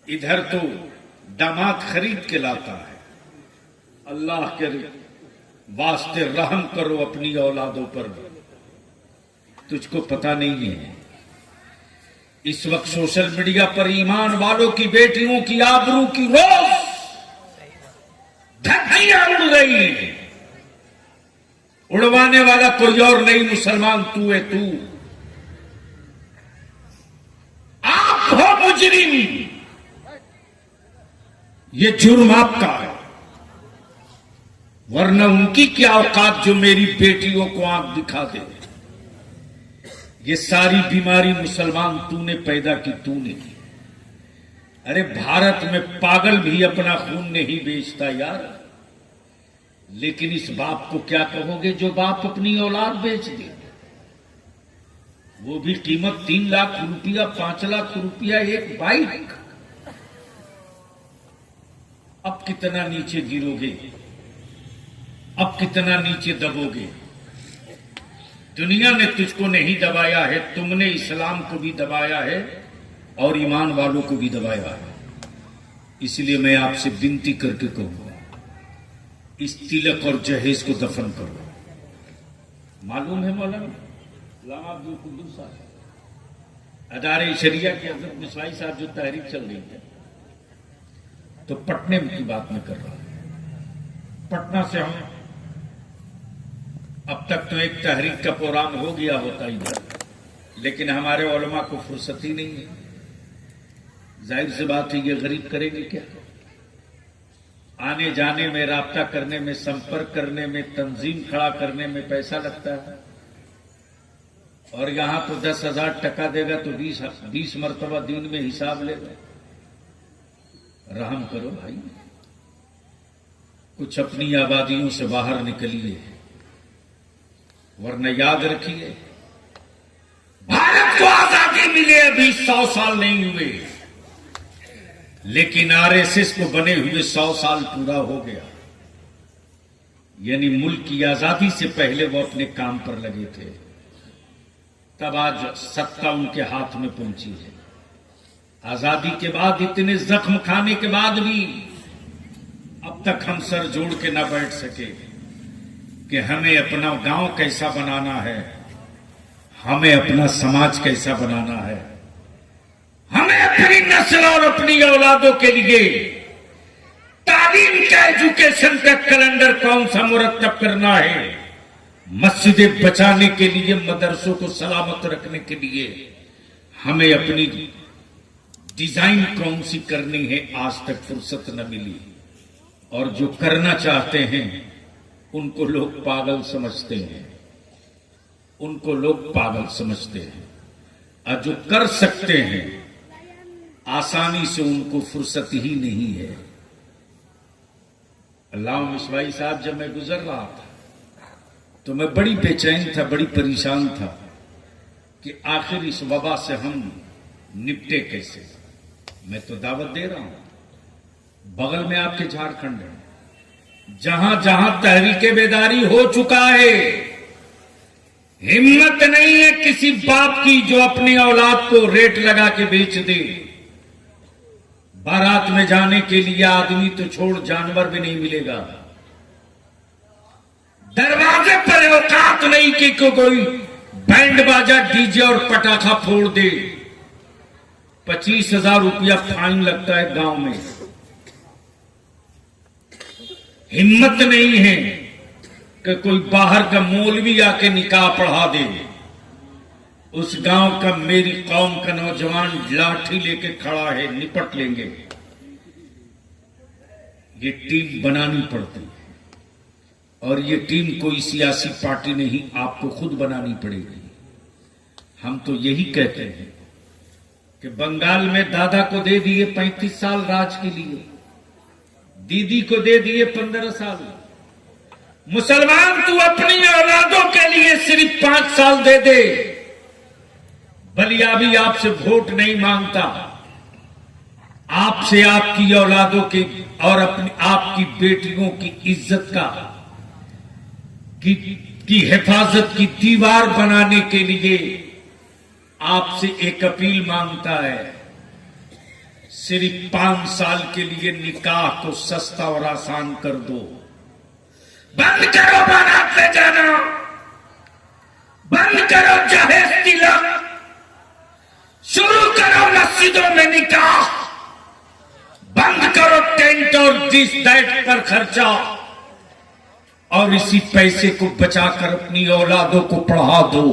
इधर तो दामाद खरीद के लाता है। अल्लाह के वास्ते रहम करो अपनी औलादों पर। तुझको पता नहीं है इस वक्त सोशल मीडिया पर ईमान वालों की बेटियों की आबरू की रोज धज्जियां उड़ रही हैं। उड़वाने वाला कोई और नहीं, मुसलमान तू है। तू आप हो मुजरिम, ये जुर्म आपका है। वरना उनकी क्या औकात जो मेरी बेटियों को आंख दिखा दे। ये सारी बीमारी मुसलमान तूने पैदा की, तूने की। अरे भारत में पागल भी अपना खून नहीं बेचता यार। लेकिन इस बाप को क्या कहोगे जो बाप अपनी औलाद बेच दे? वो भी कीमत 3 लाख रुपया, 5 लाख रुपया एक बाइक। अब कितना नीचे गिरोगे? अब कितना नीचे दबोगे? दुनिया ने तुझको नहीं दबाया है, तुमने इस्लाम को भी दबाया है और ईमान वालों को भी दबाया है। इसलिए मैं आपसे विनती करके कहूंगा, इस तिलक और जहेज को दफन करो। मालूम है मौलाना अब्दुल कुद्दूस साहब, अदारे शरिया के हजरत मिसवाई साहब जो तहरीक चल रही है, तो पटने की बात मैं कर रहा हूं। पटना से हम अब तक तो एक तहरीक का प्रोग्राम हो गया होता इधर, लेकिन हमारे उलमा को फुर्सत ही नहीं है। जाहिर सी बात है, ये गरीब करेंगे क्या? आने जाने में, राब्ता करने में, संपर्क करने में, तंजीम खड़ा करने में पैसा लगता है। और यहां तो 10,000 टका देगा तो 20 मरतबा दिन में हिसाब लेगा। रहम करो भाई, कुछ अपनी आबादियों से बाहर निकलिए। वरना याद रखिए, भारत को आजादी मिले अभी 100 साल नहीं हुए, लेकिन आरएसएस को बने हुए 100 साल पूरा हो गया। यानी मुल्क की आजादी से पहले वो अपने काम पर लगे थे, तब आज सत्ता उनके हाथ में पहुंची है। आजादी के बाद इतने जख्म खाने के बाद भी अब तक हम सर जोड़ के ना बैठ सके कि हमें अपना गांव कैसा बनाना है, हमें अपना समाज कैसा बनाना है, हमें अपनी नस्ल और अपनी औलादों के लिए तालीम का, एजुकेशन का कैलेंडर कौन सा मुरत्तब करना है, मस्जिदें बचाने के लिए, मदरसों को सलामत रखने के लिए हमें अपनी डिजाइन कौन सी करनी है, आज तक फुर्सत न मिली। और जो करना चाहते हैं उनको लोग पागल समझते हैं, उनको लोग पागल समझते हैं। और जो कर सकते हैं आसानी से, उनको फुर्सत ही नहीं है। अल्लाह मिसवाई साहब, जब मैं गुजर रहा था तो मैं बड़ी बेचैन था, बड़ी परेशान था कि आखिर इस वबा से हम निपटे कैसे। मैं तो दावत दे रहा हूं, बगल में आपके झारखंड है, जहां जहां तहरीके बेदारी हो चुका है, हिम्मत नहीं है किसी बाप की जो अपनी औलाद को रेट लगा के बेच दे। बारात में जाने के लिए आदमी तो छोड़, जानवर भी नहीं मिलेगा। दरवाजे पर औकात नहीं कि कोई बैंड बाजा, डीजे और पटाखा फोड़ दे। 25,000 रुपया फाइन लगता है गांव में। हिम्मत नहीं है कि कोई बाहर का मौलवी आके निकाह पढ़ा दे। उस गांव का, मेरी कौम का नौजवान लाठी लेके खड़ा है, निपट लेंगे। ये टीम बनानी पड़ती है, और ये टीम कोई सियासी पार्टी नहीं, आपको खुद बनानी पड़ेगी। हम तो यही कहते हैं कि बंगाल में दादा को दे दिए 35 साल राज के लिए, दीदी को दे दिए 15 साल। मुसलमान तू अपनी औलादों के लिए सिर्फ 5 साल दे दे। बलिया भी आपसे वोट नहीं मांगता, आपसे आपकी औलादों की और अपनी आपकी बेटियों की इज्जत की हिफाजत की दीवार बनाने के लिए आपसे एक अपील मांगता है सिर्फ 5 साल के लिए निकाह को सस्ता और आसान कर दो। बंद करो बारात ले जाना, बंद करो जहेज तिलक, शुरू करो मस्जिदों में निकाह, बंद करो टेंट और दिस दैट पर खर्चा, और इसी पैसे को बचाकर अपनी औलादों को पढ़ा दो।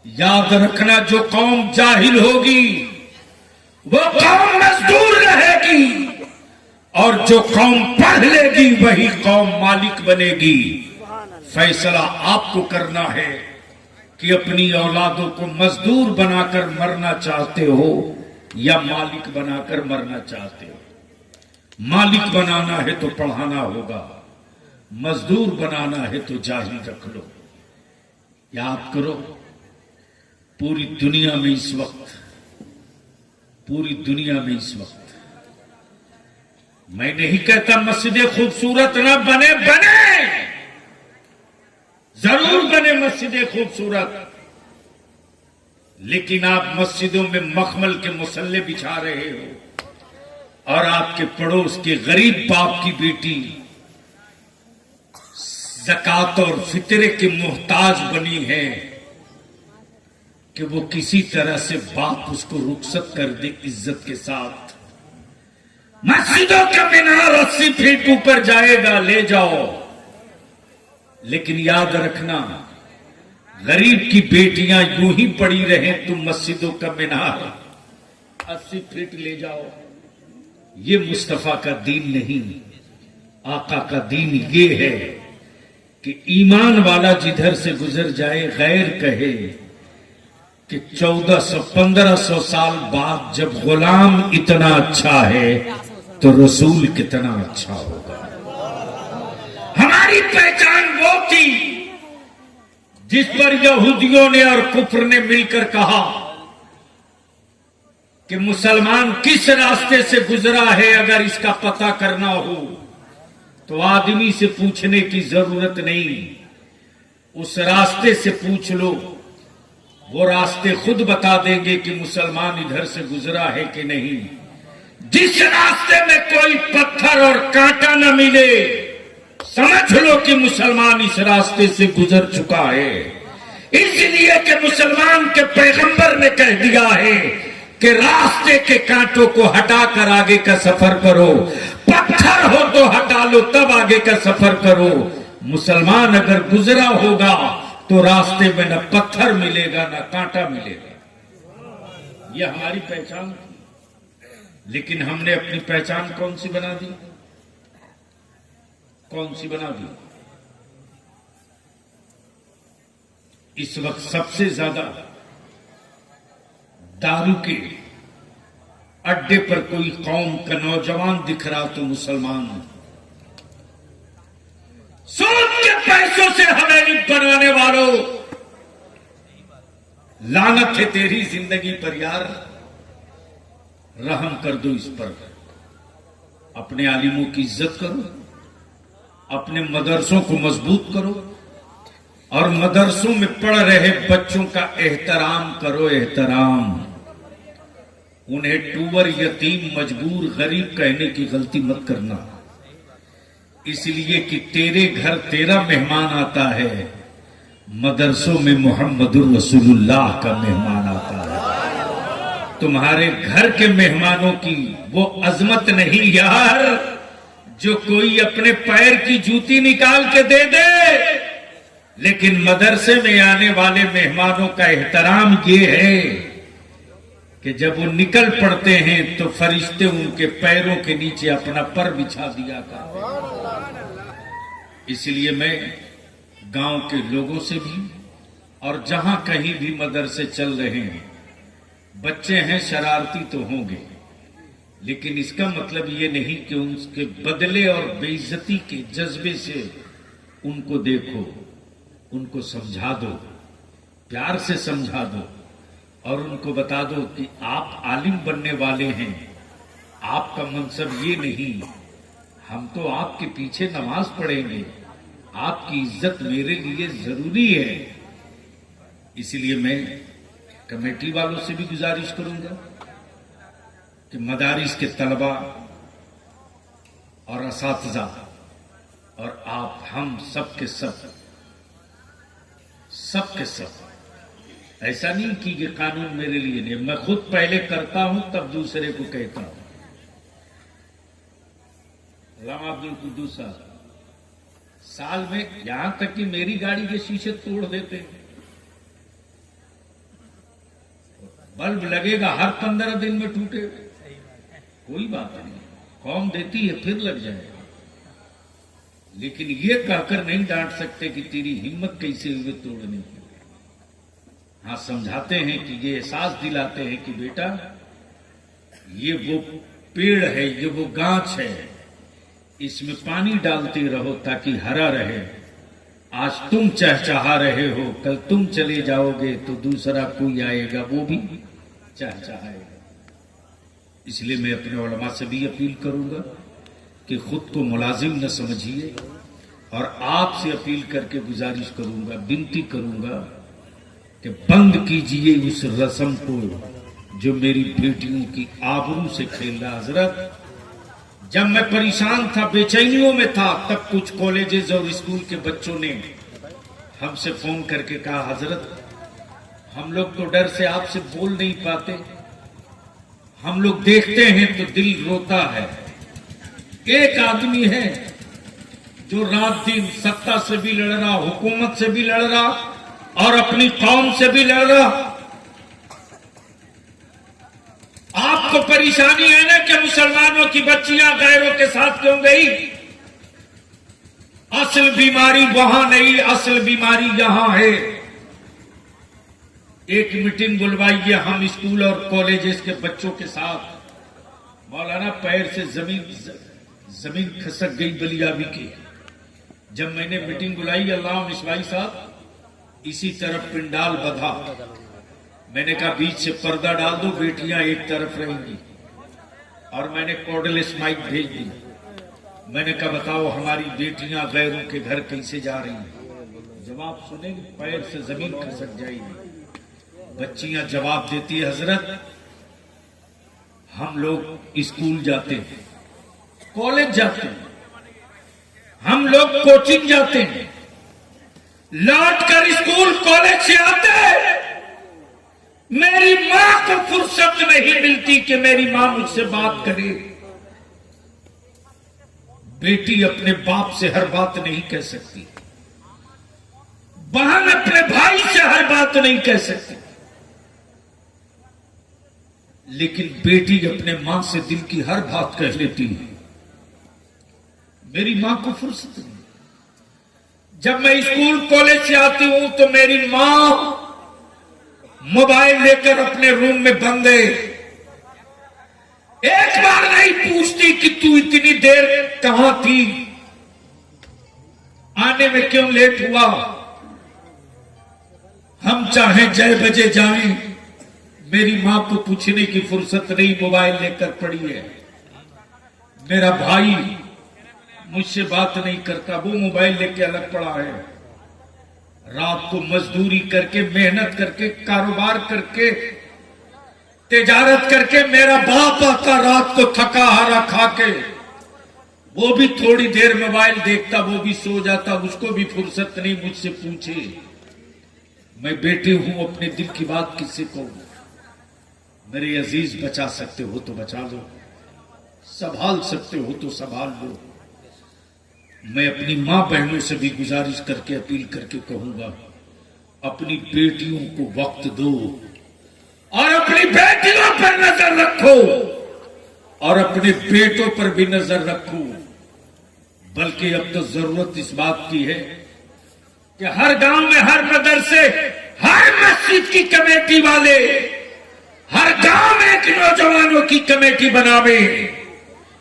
याद रखना, जो कौम जाहिल होगी वो कौम मजदूर रहेगी, और जो कौम पढ़ लेगी वही कौम मालिक बनेगी। फैसला आपको करना है कि अपनी औलादों को मजदूर बनाकर मरना चाहते हो या मालिक बनाकर मरना चाहते हो। मालिक बनाना है तो पढ़ाना होगा, मजदूर बनाना है तो जाहिल रख लो। याद करो, पूरी दुनिया में इस वक्त मैं नहीं कहता मस्जिदें खूबसूरत ना बने, जरूर बने मस्जिदें खूबसूरत, लेकिन आप मस्जिदों में मखमल के मुसल्ले बिछा रहे हो और आपके पड़ोस के गरीब बाप की बेटी ज़कात और फितरे के मोहताज बनी है कि वो किसी तरह से बाप उसको रुखसत कर दे इज्जत के साथ। मस्जिदों का मीनार 80 फीट ऊपर जाएगा, ले जाओ, लेकिन याद रखना, गरीब की बेटियां यूं ही पड़ी रहें, तुम मस्जिदों का मीनार 80 फीट ले जाओ। ये मुस्तफा का दीन नहीं, आका का दीन ये है कि ईमान वाला जिधर से गुजर जाए गैर कहे कि 1400-1500 साल बाद जब गुलाम इतना अच्छा है तो रसूल कितना अच्छा होगा। हमारी पहचान वो थी जिस पर यहूदियों ने और कुफ्र ने मिलकर कहा कि मुसलमान किस रास्ते से गुजरा है, अगर इसका पता करना हो तो आदमी से पूछने की जरूरत नहीं, उस रास्ते से पूछ लो, वो रास्ते खुद बता देंगे कि मुसलमान इधर से गुजरा है कि नहीं। जिस रास्ते में कोई पत्थर और कांटा न मिले, समझ लो कि मुसलमान इस रास्ते से गुजर चुका है। इसलिए कि मुसलमान के पैगंबर ने कह दिया है कि रास्ते के कांटों को हटाकर आगे का सफर करो, पत्थर हो तो हटा लो तब आगे का सफर करो। मुसलमान अगर गुजरा होगा तो रास्ते में न पत्थर मिलेगा न कांटा मिलेगा। यह हमारी पहचान थी, लेकिन हमने अपनी पहचान कौन सी बना दी? इस वक्त सबसे ज्यादा दारू के अड्डे पर कोई कौम का नौजवान दिख रहा तो मुसलमान। सूद के पैसों से हवेली बनवाने वालों, लानत है तेरी जिंदगी पर यार, रहम कर दो इस पर। अपने आलिमों की इज्जत करो, अपने मदरसों को मजबूत करो और मदरसों में पढ़ रहे बच्चों का एहतराम करो। एहतराम, उन्हें टूवर, यतीम, मजबूर, गरीब कहने की गलती मत करना, इसलिए कि तेरे घर तेरा मेहमान आता है, मदरसों में मोहम्मदुर रसूलुल्लाह का मेहमान आता है। तुम्हारे घर के मेहमानों की वो अजमत नहीं यार जो कोई अपने पैर की जूती निकाल के दे दे, लेकिन मदरसे में आने वाले मेहमानों का एहतराम ये है कि जब वो निकल पड़ते हैं तो फरिश्ते उनके पैरों के नीचे अपना पर बिछा दिया करते। इसलिए मैं गांव के लोगों से भी और जहां कहीं भी मदरसे चल रहे हैं, बच्चे हैं शरारती तो होंगे, लेकिन इसका मतलब ये नहीं कि उनके बदले और बेइज्जती के जज्बे से उनको देखो, उनको समझा दो, प्यार से समझा दो और उनको बता दो कि आप आलिम बनने वाले हैं, आपका मनसब ये नहीं, हम तो आपके पीछे नमाज पढ़ेंगे, आपकी इज्जत मेरे लिए जरूरी है। इसलिए मैं कमेटी वालों से भी गुजारिश करूंगा कि मदारिस के तलबा और असातिज़ा और आप, हम सब के सब ऐसा नहीं कि ये कानून मेरे लिए नहीं, मैं खुद पहले करता हूं तब दूसरे को कहता हूं। अल्लामा अब्दुल कुद्दूस साहब साल में यहां तक कि मेरी गाड़ी के शीशे तोड़ देते हैं। बल्ब लगेगा हर 15 दिन में टूटे, कोई बात नहीं, कौम देती है फिर लग जाएगा, लेकिन ये कहकर नहीं डांट सकते कि तेरी हिम्मत कैसे हुए तोड़ने की। हाँ, समझाते हैं कि ये एहसास दिलाते हैं कि बेटा ये वो पेड़ है, ये वो गांच है, इसमें पानी डालते रहो ताकि हरा रहे। आज तुम चहचहा रहे हो, कल तुम चले जाओगे तो दूसरा कोई आएगा वो भी चहचहाएगा। इसलिए मैं अपने उलमा से भी अपील करूंगा कि खुद को मुलाजिम न समझिए, और आपसे अपील करके गुजारिश करूंगा, विनती करूंगा कि बंद कीजिए उस रस्म को जो मेरी बेटियों की आबरू से खेल रहा। हजरत, जब मैं परेशान था, बेचैनियों में था, तब कुछ कॉलेजेस और स्कूल के बच्चों ने हमसे फोन करके कहा, हजरत हम लोग तो डर से आपसे बोल नहीं पाते, हम लोग देखते हैं तो दिल रोता है। एक आदमी है जो रात दिन सत्ता से भी लड़ रहा, हुकूमत से भी लड़ रहा और अपनी कौम से भी लड़ रहा। आपको परेशानी है ना कि मुसलमानों की बच्चियां गैरों के साथ क्यों गई? असल बीमारी वहां नहीं, असल बीमारी यहां है। एक मीटिंग बुलवाइए हम स्कूल और कॉलेजेस के बच्चों के साथ। मौलाना पैर से जमीन खसक गई बलियाबी की। जब मैंने मीटिंग बुलाई, अल्लाह मिसवाई साहब इसी तरफ पिंडाल बधा, मैंने कहा बीच से पर्दा डाल दो, बेटियां एक तरफ रहेंगी, और मैंने कॉर्डलेस माइक भेज दी। मैंने कहा बताओ हमारी बेटियां गैरों के घर कैसे जा रही हैं? जवाब सुनेंगे, पैर से जमीन खसक जाएगी। बच्चियां जवाब देती है, हजरत हम लोग स्कूल जाते हैं, कॉलेज जाते हैं, हम लोग कोचिंग जाते हैं, लौट कर स्कूल कॉलेज से आते हैं, मेरी मां को फुर्सत नहीं मिलती कि मेरी मां मुझसे बात करे। बेटी अपने बाप से हर बात नहीं कह सकती, बहन अपने भाई से हर बात नहीं कह सकती, लेकिन बेटी अपने मां से दिल की हर बात कह लेती है। मेरी मां को फुर्सत नहीं। जब मैं स्कूल कॉलेज से आती हूं तो मेरी मां मोबाइल लेकर अपने रूम में बंद है, एक बार नहीं पूछती कि तू इतनी देर कहां थी, आने में क्यों लेट हुआ। हम चाहे जय बजे जाएं, मेरी मां को पूछने की फुर्सत नहीं, मोबाइल लेकर पड़ी है। मेरा भाई मुझसे बात नहीं करता, वो मोबाइल लेके अलग पड़ा है। रात को मजदूरी करके, मेहनत करके, कारोबार करके, तिजारत करके मेरा बाप आता रात को थका हारा खा के, वो भी थोड़ी देर मोबाइल देखता, वो भी सो जाता, उसको भी फुर्सत नहीं मुझसे पूछे। मैं बेटी हूं, अपने दिल की बात किससे कहूं? मेरे अजीज, बचा सकते हो तो बचा लो, संभाल सकते हो तो संभाल लो। मैं अपनी मां बहनों से भी गुजारिश करके, अपील करके कहूंगा, अपनी बेटियों को वक्त दो और अपनी बेटियों पर नजर रखो, और अपने बेटों पर भी नजर रखो। बल्कि अब तो जरूरत इस बात की है कि हर गांव में, हर मदरसे, हर मस्जिद की कमेटी वाले हर गांव में एक नौजवानों की कमेटी बनावे,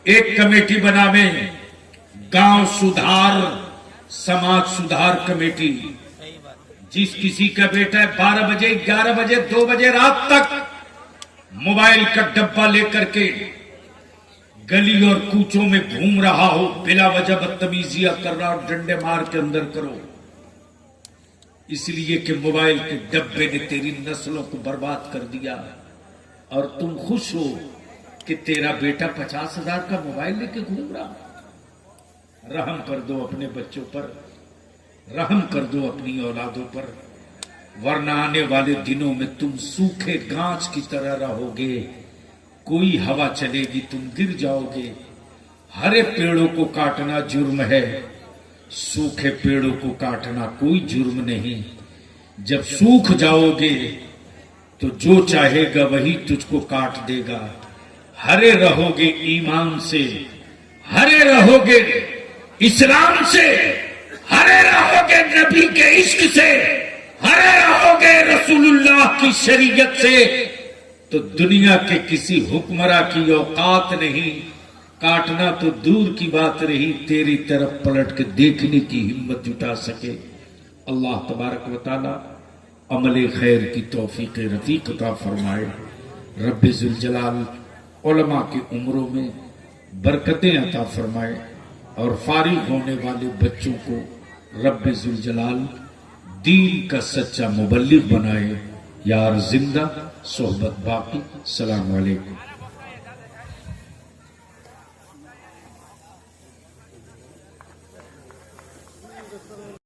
एक कमेटी बनावे, गांव सुधार समाज सुधार कमेटी। जिस किसी का बेटा 12 बजे, 11 बजे, 2 बजे रात तक मोबाइल का डब्बा लेकर के गली और कूचों में घूम रहा हो, बिला वजह बदतमीजियां कर रहा हो, डंडे मार के अंदर करो, इसलिए कि मोबाइल के डब्बे ने तेरी नस्लों को बर्बाद कर दिया और तुम खुश हो कि तेरा बेटा 50,000 का मोबाइल लेके घूम रहा। रहम कर दो अपने बच्चों पर, रहम कर दो अपनी औलादों पर, वरना आने वाले दिनों में तुम सूखे गांच की तरह रहोगे। कोई हवा चलेगी तुम गिर जाओगे। हरे पेड़ों को काटना जुर्म है, सूखे पेड़ों को काटना कोई जुर्म नहीं। जब सूख जाओगे तो जो चाहेगा वही तुझको काट देगा। हरे रहोगे ईमान से, हरे रहोगे इस्लाम से, हरे रहोगे नबी के इश्क से, हरे रहोगे रसूलुल्लाह की शरीयत से, तो दुनिया के किसी हुक्मरां की औकात नहीं, काटना तो दूर की बात रही, तेरी तरफ पलट के देखने की हिम्मत जुटा सके। अल्लाह तबारक व तआला अमल खैर की तौफीक रफीक अता फरमाए। रब्बे जुल जलाल उलमा की उम्रों में बरकतें अता फरमाए और फारिग होने वाले बच्चों को रब्बे जुल जलाल दीन का सच्चा मुबल्लिग बनाए। यार जिंदा सोहबत बाकी। सलाम अलैकुम।